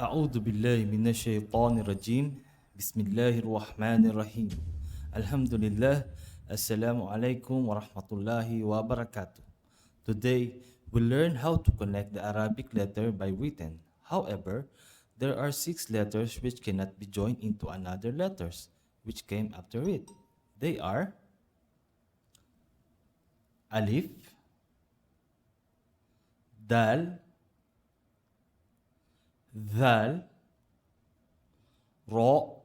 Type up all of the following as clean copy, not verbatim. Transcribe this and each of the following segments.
أعوذ بالله من الشيطان الرجيم بسم الله الرحمن الرحيم الحمد لله Assalamualaikum warahmatullahi wabarakatuh. Today, we'll learn how to connect the Arabic letter by written. However, there are 6 letters which cannot be joined into another letters which came after it. They are alif, dal, dhal, ro,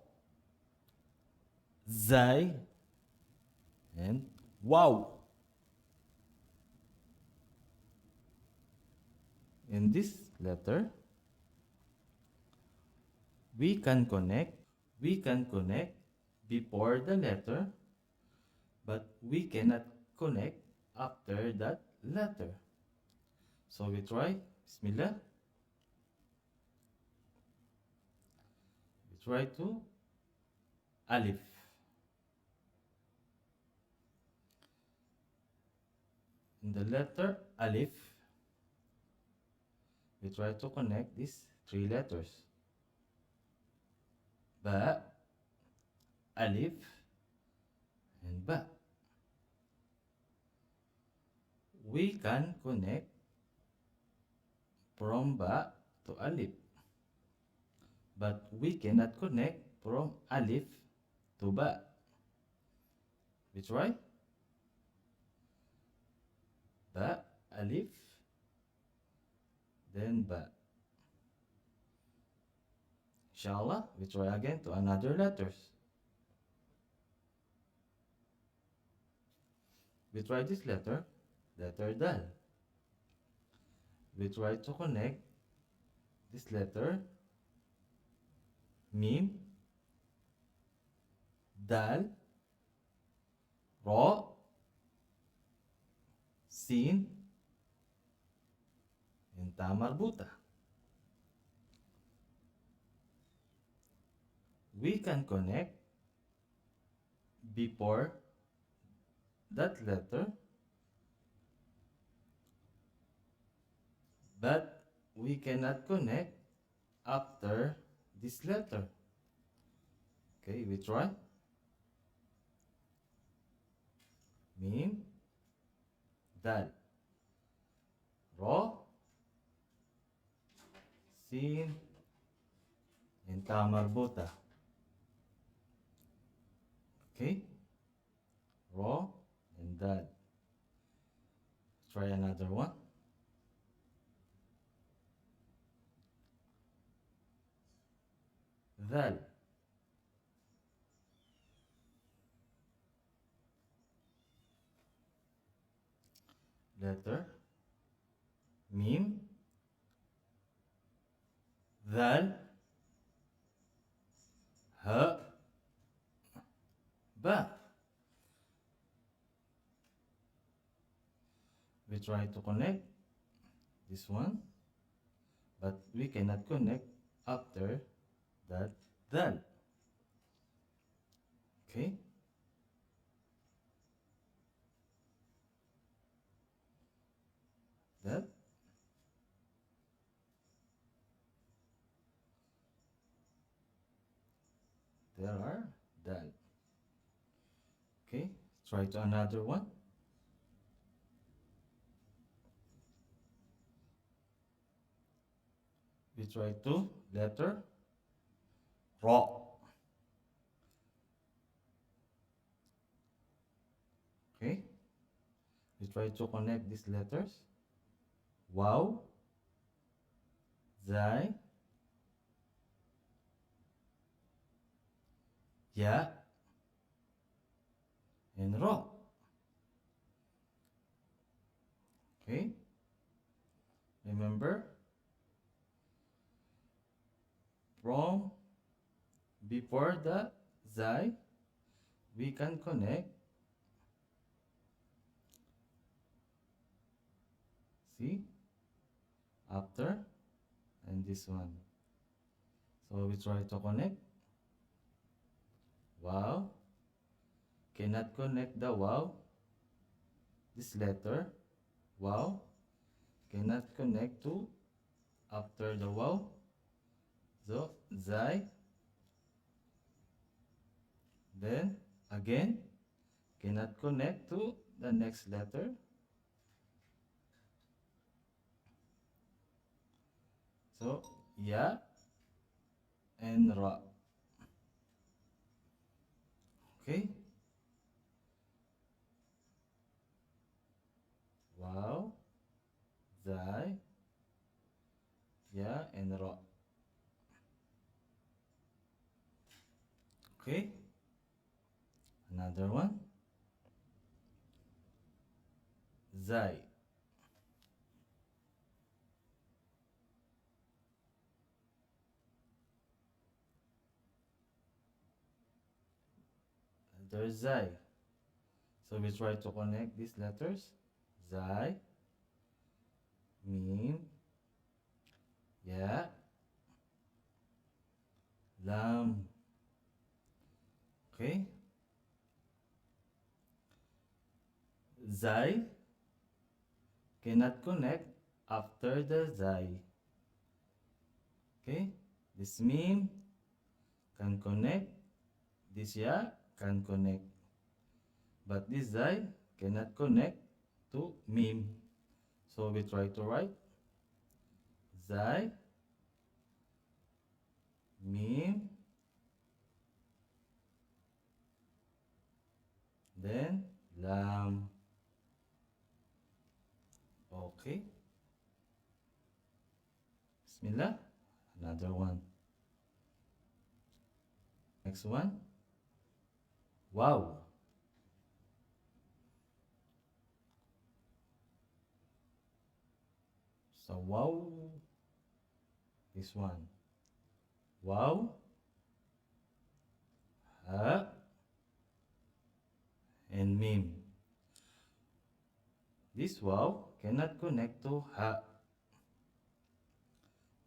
zai, and wow. In this letter, we can connect before the letter, but we cannot connect after that letter. So we try. Bismillah. We try to alif. In the letter alif, we try to connect these 3 letters. Ba, alif, and ba. We can connect from ba to alif, but we cannot connect from alif to ba. We try. Ba, alif, then ba. Inshallah, we try again to another letters. We try this letter dal. We try to connect this letter mim, dal, ra, sin, and ta marbuta. We can connect before that letter, but we cannot connect after this letter. Okay, we try. Mim, dal, ra, sin, and ta marbuta. Okay, ra and dal. Try another one. Dal, letter mim, dal, ha, ba. We try to connect this one, but we cannot connect after that dal. Okay, that there are dal. Okay, try to another one. We try to letter ra. Okay, we try to connect these letters wow, zai, ya, and ra. Okay, remember from before the zai, we can connect. See, after and this one. So we try to connect. Wow, cannot connect the wow. This letter wow cannot connect to after the wow. So, zai. Then, again, cannot connect to the next letter. So, ya and ra. Okay? Wow, zai, ya and ra. Okay? Another one. Zai. There's zai. So we try to connect these letters. Zai, mim, ya, lam. Okay? Zai cannot connect after the zai. Okay? This mim can connect. This ya can connect. But this zai cannot connect to mim. So we try to write zai, mim, then lam. Okay. Bismillah. Another one. Next one. Wow. So wow. This one. Wow. Ha and mim. This wow cannot connect to ha.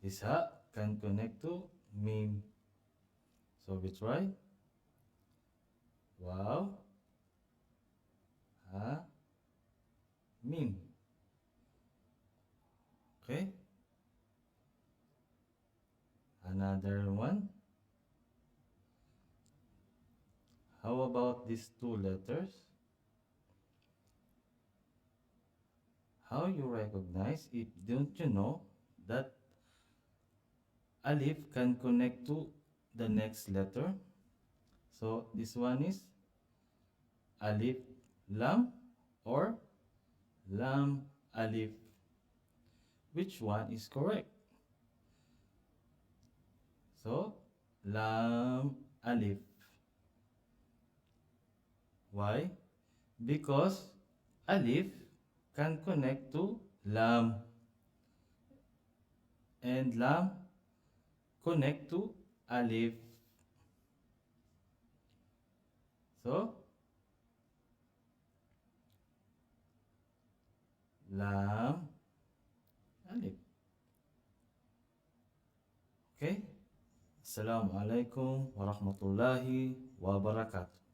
This ha can connect to mim. So we try. Wow. Ha. Mim. Okay. Another one. How about these two letters? How you recognize if don't you know that alif can connect to the next letter? So this one is alif lam or lam alif. Which one is correct? So lam alif. Why? Because alif can connect to lam and lam connect to alif. So lam alif. Okay? Assalamualaikum warahmatullahi wabarakatuh.